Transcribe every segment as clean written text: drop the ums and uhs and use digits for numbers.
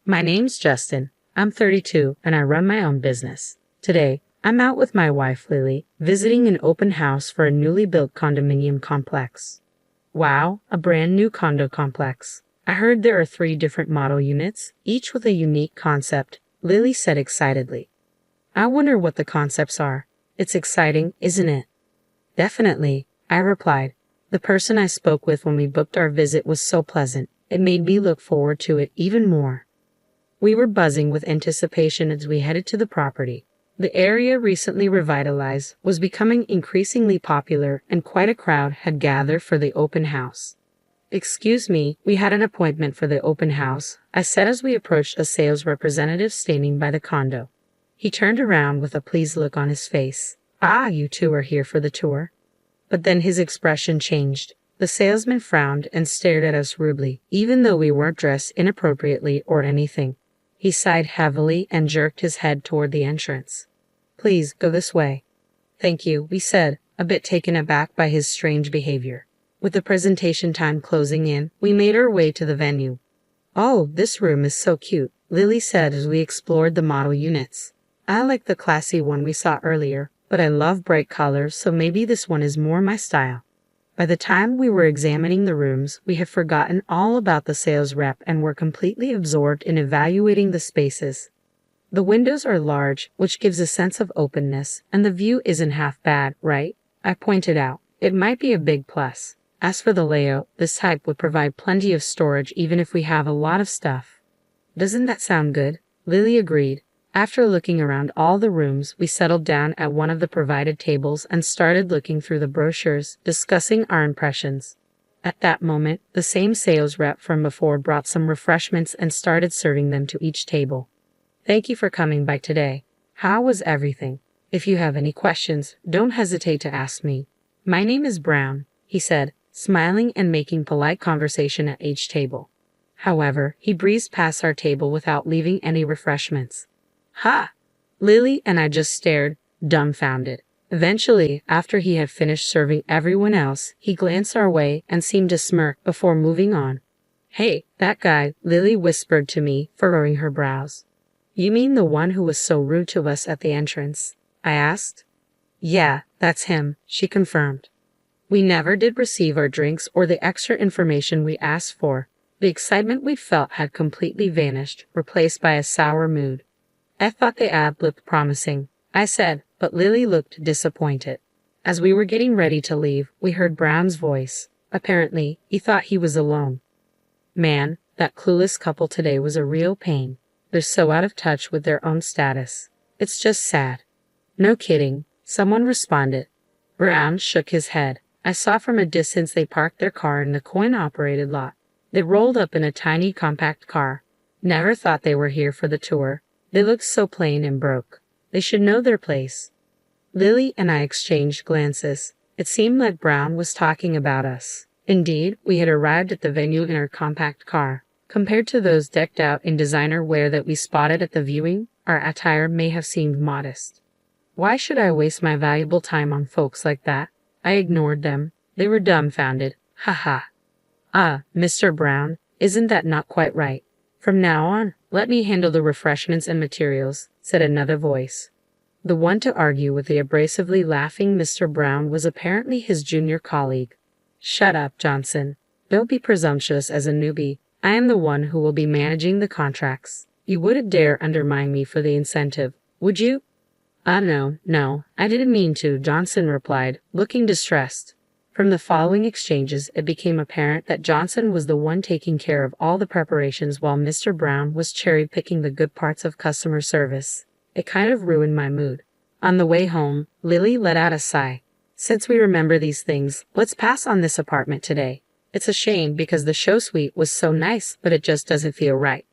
My name's Justin. I'm 32 and I run my own business. Today, I'm out with my wife Lily, visiting an open house for a newly built condominium complex. Wow, a brand new condo complex. I heard there are 3 different model units, each with a unique concept, Lily said excitedly. I wonder what the concepts are. It's exciting, isn't it? Definitely, I replied. The person I spoke with when we booked our visit was so pleasant, it made me look forward to it even more. We were buzzing with anticipation as we headed to the property. The area, recently revitalized, was becoming increasingly popular and quite a crowd had gathered for the open house. Excuse me, we had an appointment for the open house, I said as we approached a sales representative standing by the condo. He turned around with a pleased look on his face. Ah, you two are here for the tour. But then his expression changed. The salesman frowned and stared at us rudely, even though we weren't dressed inappropriately or anything. He sighed heavily and jerked his head toward the entrance. Please, go this way. Thank you, we said, a bit taken aback by his strange behavior. With the presentation time closing in, we made our way to the venue. Oh, this room is so cute, Lily said as we explored the model units. I like the classy one we saw earlier, but I love bright colors, so maybe this one is more my style. By the time we were examining the rooms, we had forgotten all about the sales rep and were completely absorbed in evaluating the spaces. The windows are large, which gives a sense of openness, and the view isn't half bad, right? I pointed out. It might be a big plus. As for the layout, this type would provide plenty of storage even if we have a lot of stuff. Doesn't that sound good? Lily agreed. After looking around all the rooms, we settled down at one of the provided tables and started looking through the brochures, discussing our impressions. At that moment, the same sales rep from before brought some refreshments and started serving them to each table. Thank you for coming by today. How was everything? If you have any questions, don't hesitate to ask me. My name is Brown, he said, smiling and making polite conversation at each table. However, he breezed past our table without leaving any refreshments. Ha! Lily and I just stared, dumbfounded. Eventually, after he had finished serving everyone else, he glanced our way and seemed to smirk before moving on. Hey, that guy, Lily whispered to me, furrowing her brows. You mean the one who was so rude to us at the entrance? I asked. Yeah, that's him, she confirmed. We never did receive our drinks or the extra information we asked for. The excitement we felt had completely vanished, replaced by a sour mood. I thought the ad looked promising, I said, but Lily looked disappointed. As we were getting ready to leave, we heard Brown's voice. Apparently, he thought he was alone. Man, that clueless couple today was a real pain. They're so out of touch with their own status. It's just sad. No kidding, someone responded. Brown shook his head. I saw from a distance they parked their car in the coin-operated lot. They rolled up in a tiny compact car. Never thought they were here for the tour. They looked so plain and broke. They should know their place. Lily and I exchanged glances. It seemed like Brown was talking about us. Indeed, we had arrived at the venue in our compact car. Compared to those decked out in designer wear that we spotted at the viewing, our attire may have seemed modest. Why should I waste my valuable time on folks like that? I ignored them. They were dumbfounded. Ha ha. Ah, Mr. Brown, isn't that not quite right? From now on, let me handle the refreshments and materials, said another voice. The one to argue with the abrasively laughing Mr. Brown was apparently his junior colleague. Shut up, Johnson. Don't be presumptuous as a newbie. I am the one who will be managing the contracts. You wouldn't dare undermine me for the incentive, would you? No, I didn't mean to, Johnson replied, looking distressed. From the following exchanges, it became apparent that Johnson was the one taking care of all the preparations while Mr. Brown was cherry-picking the good parts of customer service. It kind of ruined my mood. On the way home, Lily let out a sigh. Since we remember these things, let's pass on this apartment today. It's a shame because the show suite was so nice, but it just doesn't feel right.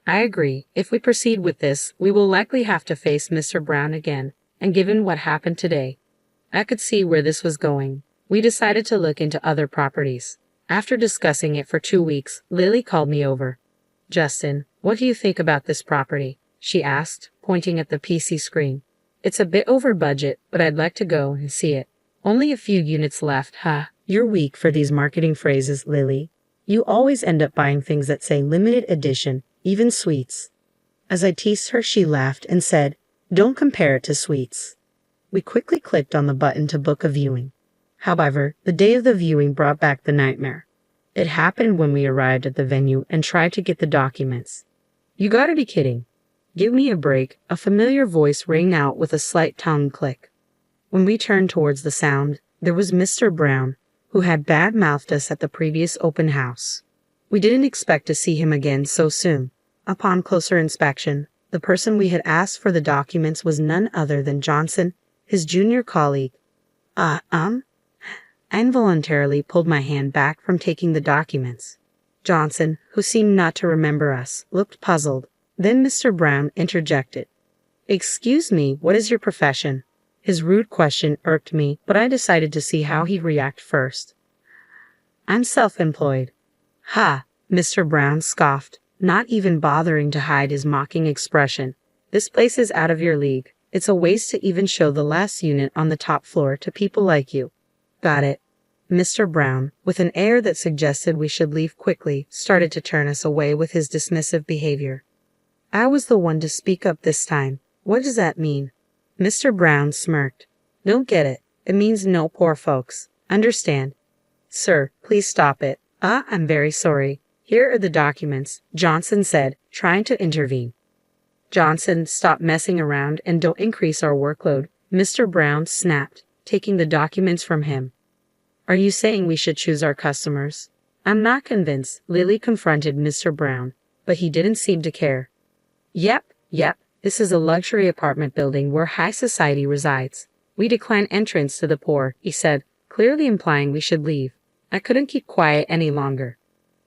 I agree. If we proceed with this, we will likely have to face Mr. Brown again, and given what happened today, I could see where this was going. We decided to look into other properties. After discussing it for 2 weeks, Lily called me over. Justin, what do you think about this property? She asked, pointing at the PC screen. It's a bit over budget, but I'd like to go and see it. Only a few units left, huh? You're weak for these marketing phrases, Lily. You always end up buying things that say limited edition, even sweets. As I teased her, she laughed and said, "Don't compare it to sweets." We quickly clicked on the button to book a viewing. However, the day of the viewing brought back the nightmare. It happened when we arrived at the venue and tried to get the documents. "You gotta be kidding. Give me a break," a familiar voice rang out with a slight tongue click. When we turned towards the sound, there was Mr. Brown, who had bad-mouthed us at the previous open house. We didn't expect to see him again so soon. Upon closer inspection, the person we had asked for the documents was none other than Johnson, his junior colleague. I involuntarily pulled my hand back from taking the documents. Johnson, who seemed not to remember us, looked puzzled. Then Mr. Brown interjected. "Excuse me, what is your profession?" His rude question irked me, but I decided to see how he'd react first. "I'm self-employed." "Ha!" Mr. Brown scoffed, not even bothering to hide his mocking expression. "This place is out of your league. It's a waste to even show the last unit on the top floor to people like you." "Got it." Mr. Brown, with an air that suggested we should leave quickly, started to turn us away with his dismissive behavior. I was the one to speak up this time. "What does that mean?" Mr. Brown smirked. "Don't get it. It means no poor folks. Understand?" "Sir, please stop it." I'm very sorry. Here are the documents," Johnson said, trying to intervene. "Johnson, stop messing around and don't increase our workload," Mr. Brown snapped, taking the documents from him. "Are you saying we should choose our customers?" "I'm not convinced," Lily confronted Mr. Brown, but he didn't seem to care. Yep. This is a luxury apartment building where high society resides. We decline entrance to the poor," he said, clearly implying we should leave. I couldn't keep quiet any longer.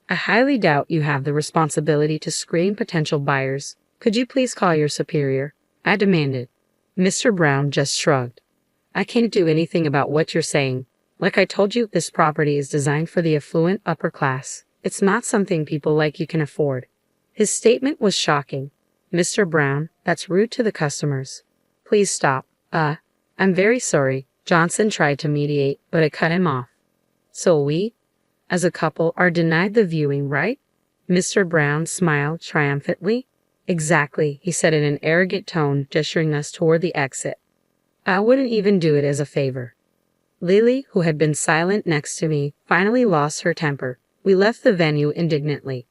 "I highly doubt you have the responsibility to screen potential buyers. Could you please call your superior?" I demanded. Mr. Brown just shrugged. "I can't do anything about what you're saying. Like I told you, this property is designed for the affluent upper class. It's not something people like you can afford." His statement was shocking. "Mr. Brown, that's rude to the customers. Please stop." I'm very sorry." Johnson tried to mediate, but I cut him off. "So we, as a couple, are denied the viewing, right?" Mr. Brown smiled triumphantly. "Exactly," he said in an arrogant tone, gesturing us toward the exit. "I wouldn't even do it as a favor." Lily, who had been silent next to me, finally lost her temper. We left the venue indignantly.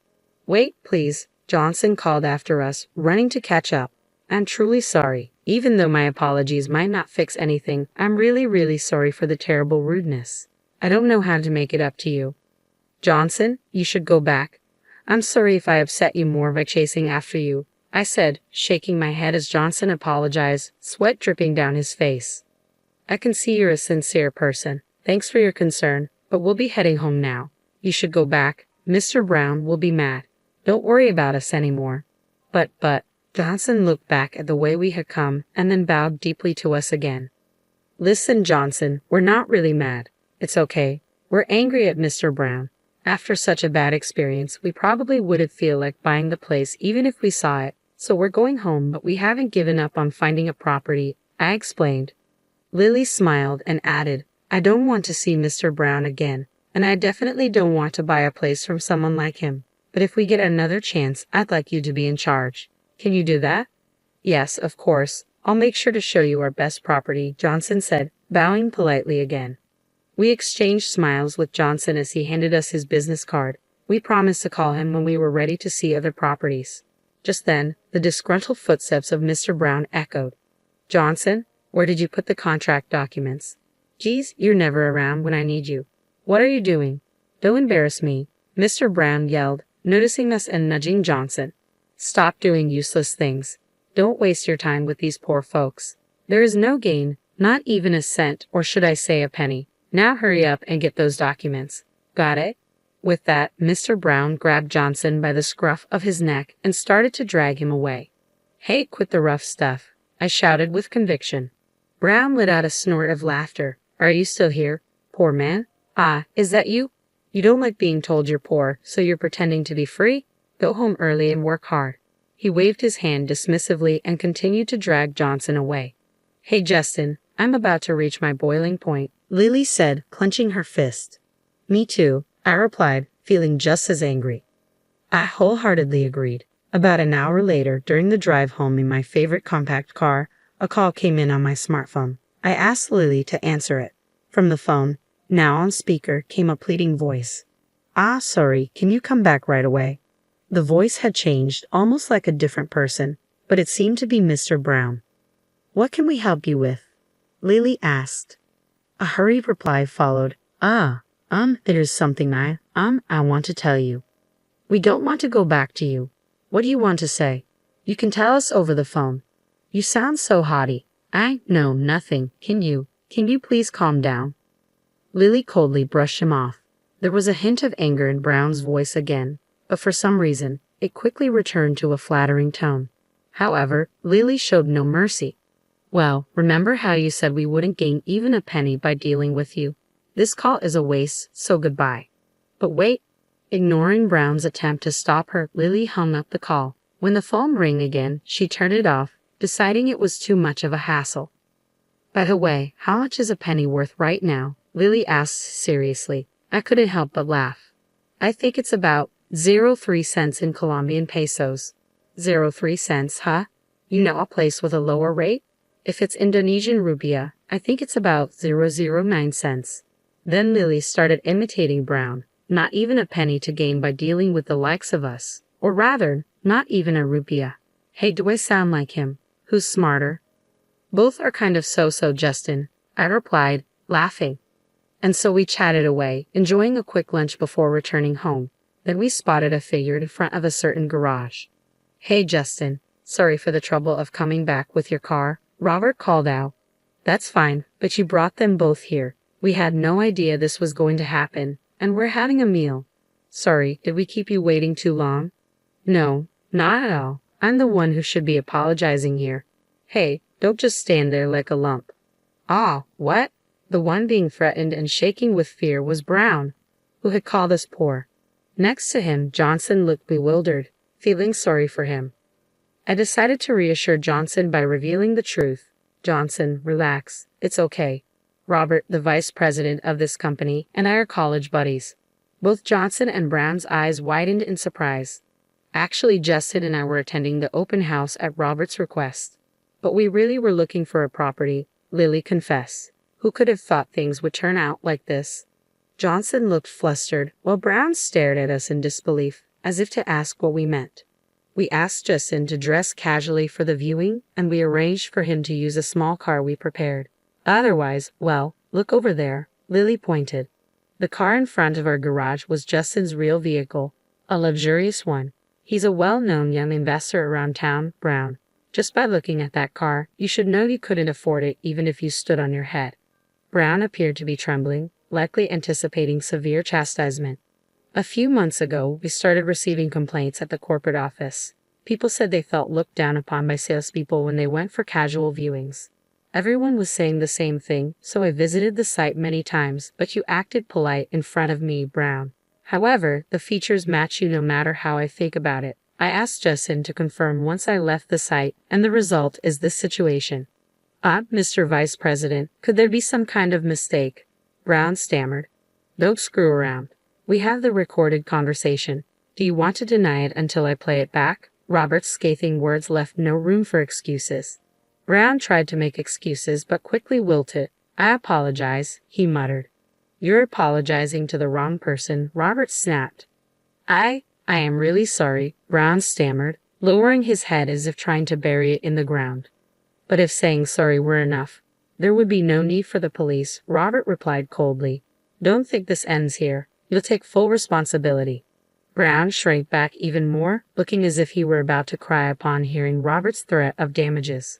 "Wait, please," Johnson called after us, running to catch up. "I'm truly sorry. Even though my apologies might not fix anything, I'm really sorry for the terrible rudeness. I don't know how to make it up to you." "Johnson, you should go back. I'm sorry if I upset you more by chasing after you," I said, shaking my head as Johnson apologized, sweat dripping down his face. "I can see you're a sincere person. Thanks for your concern, but we'll be heading home now. You should go back. Mr. Brown will be mad. Don't worry about us anymore." But, Johnson looked back at the way we had come and then bowed deeply to us again. "Listen, Johnson, we're not really mad. It's okay. We're angry at Mr. Brown. After such a bad experience, we probably wouldn't feel like buying the place even if we saw it. So we're going home, but we haven't given up on finding a property," I explained. Lily smiled and added, "I don't want to see Mr. Brown again, and I definitely don't want to buy a place from someone like him. But if we get another chance, I'd like you to be in charge. Can you do that?" "Yes, of course. I'll make sure to show you our best property," Johnson said, bowing politely again. We exchanged smiles with Johnson as he handed us his business card. We promised to call him when we were ready to see other properties. Just then, the disgruntled footsteps of Mr. Brown echoed. "Johnson, where did you put the contract documents?" "Geez, you're never around when I need you. What are you doing?" "Don't embarrass me," Mr. Brown yelled, noticing us and nudging Johnson. "Stop doing useless things. Don't waste your time with these poor folks. There is no gain, not even a cent, or should I say a penny. Now hurry up and get those documents. Got it?" With that, Mr. Brown grabbed Johnson by the scruff of his neck and started to drag him away. "Hey, quit the rough stuff," I shouted with conviction. Brown let out a snort of laughter. "Are you still here, poor man? Ah, is that you? You don't like being told you're poor, so you're pretending to be free? Go home early and work hard." He waved his hand dismissively and continued to drag Johnson away. "Hey, Justin, I'm about to reach my boiling point," Lily said, clenching her fist. "Me too," I replied, feeling just as angry. I wholeheartedly agreed. About an hour later, during the drive home in my favorite compact car, a call came in on my smartphone. I asked Lily to answer it. From the phone, now on speaker, came a pleading voice. Sorry, can you come back right away? The voice had changed, almost like a different person, but it seemed to be Mr. Brown. What can we help you with? Lily asked. A hurried reply followed. There's something I want to tell you. We don't want to go back to you. What do you want to say? You can tell us over the phone. You sound so haughty. No, nothing. Can you please calm down? Lily coldly brushed him off. There was a hint of anger in Brown's voice again, but for some reason, it quickly returned to a flattering tone. However, Lily showed no mercy. Well, remember how you said we wouldn't gain even a penny by dealing with you? This call is a waste, so goodbye. But wait. Ignoring Brown's attempt to stop her, Lily hung up the call. When the phone rang again, she turned it off, deciding it was too much of a hassle. By the way, how much is a penny worth right now? Lily asked seriously. I couldn't help but laugh. I think it's about 0.3 cents in Colombian pesos. 0.3 cents, huh? You know a place with a lower rate? If it's Indonesian rupiah, I think it's about 0.09 cents. Then Lily started imitating Brown. Not even a penny to gain by dealing with the likes of us. Or rather, not even a rupiah. Hey, do I sound like him? Who's smarter? Both are kind of so-so, Justin, I replied, laughing. And so we chatted away, enjoying a quick lunch before returning home. Then we spotted a figure in front of a certain garage. Hey, Justin, sorry for the trouble of coming back with your car, Robert called out. That's fine, but you brought them both here. We had no idea this was going to happen, and we're having a meal. Sorry, did we keep you waiting too long? No, not at all. I'm the one who should be apologizing here. Hey, don't just stand there like a lump. What? The one being threatened and shaking with fear was Brown, who had called us poor. Next to him, Johnson looked bewildered, feeling sorry for him. I decided to reassure Johnson by revealing the truth. Johnson, relax. It's okay. Robert, the vice president of this company, and I are college buddies. Both Johnson and Brown's eyes widened in surprise. Actually, Justin and I were attending the open house at Robert's request. But we really were looking for a property, Lily confessed. Who could have thought things would turn out like this? Johnson looked flustered, while Brown stared at us in disbelief, as if to ask what we meant. We asked Justin to dress casually for the viewing, and we arranged for him to use a small car we prepared. Otherwise, well, look over there, Lily pointed. The car in front of our garage was Justin's real vehicle, a luxurious one. He's a well-known young investor around town, Brown. Just by looking at that car, you should know you couldn't afford it even if you stood on your head. Brown appeared to be trembling, likely anticipating severe chastisement. A few months ago, we started receiving complaints at the corporate office. People said they felt looked down upon by salespeople when they went for casual viewings. Everyone was saying the same thing, so I visited the site many times, but you acted polite in front of me, Brown. However, the features match you no matter how I think about it. I asked Justin to confirm once I left the site, and the result is this situation. Mr. Vice President, could there be some kind of mistake? Brown stammered. Don't screw around. We have the recorded conversation. Do you want to deny it until I play it back? Robert's scathing words left no room for excuses. Brown tried to make excuses but quickly wilted. I apologize, he muttered. You're apologizing to the wrong person, Robert snapped. I am really sorry, Brown stammered, lowering his head as if trying to bury it in the ground. But if saying sorry were enough, there would be no need for the police, Robert replied coldly. Don't think this ends here. You'll take full responsibility. Brown shrank back even more, looking as if he were about to cry upon hearing Robert's threat of damages.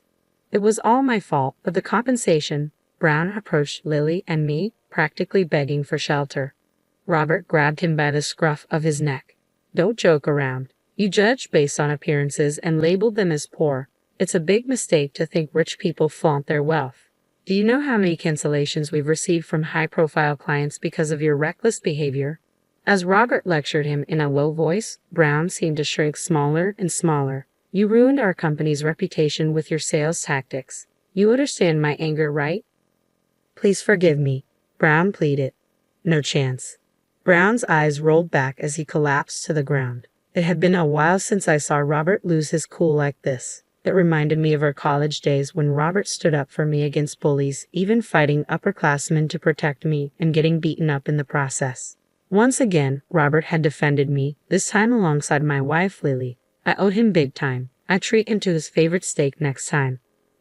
It was all my fault, but the compensation. Brown approached Lily and me, practically begging for shelter. Robert grabbed him by the scruff of his neck. Don't joke around. You judge based on appearances and labeled them as poor. It's a big mistake to think rich people flaunt their wealth. Do you know how many cancellations we've received from high-profile clients because of your reckless behavior? As Robert lectured him in a low voice, Brown seemed to shrink smaller and smaller. You ruined our company's reputation with your sales tactics. You understand my anger, right? Please forgive me, Brown pleaded. No chance. Brown's eyes rolled back as he collapsed to the ground. It had been a while since I saw Robert lose his cool like this. It reminded me of our college days when Robert stood up for me against bullies, even fighting upperclassmen to protect me and getting beaten up in the process. Once again, Robert had defended me, this time alongside my wife Lily. I owed him big time. I'd treat him to his favorite steak next time.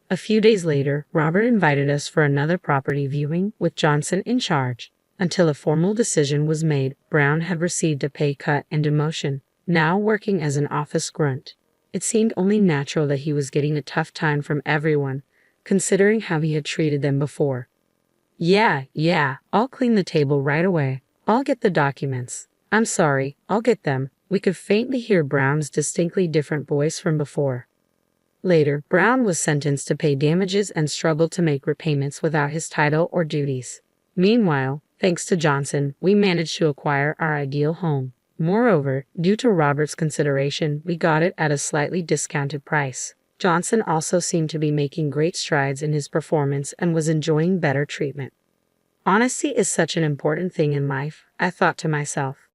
A few days later, Robert invited us for another property viewing, with Johnson in charge. Until a formal decision was made, Brown had received a pay cut and demotion, now working as an office grunt. It seemed only natural that he was getting a tough time from everyone, considering how he had treated them before. Yeah, I'll clean the table right away. I'll get the documents. I'm sorry, I'll get them. We could faintly hear Brown's distinctly different voice from before. Later, Brown was sentenced to pay damages and struggled to make repayments without his title or duties. Meanwhile, thanks to Johnson, we managed to acquire our ideal home. Moreover, due to Robert's consideration, we got it at a slightly discounted price. Johnson also seemed to be making great strides in his performance and was enjoying better treatment. Honesty is such an important thing in life, I thought to myself.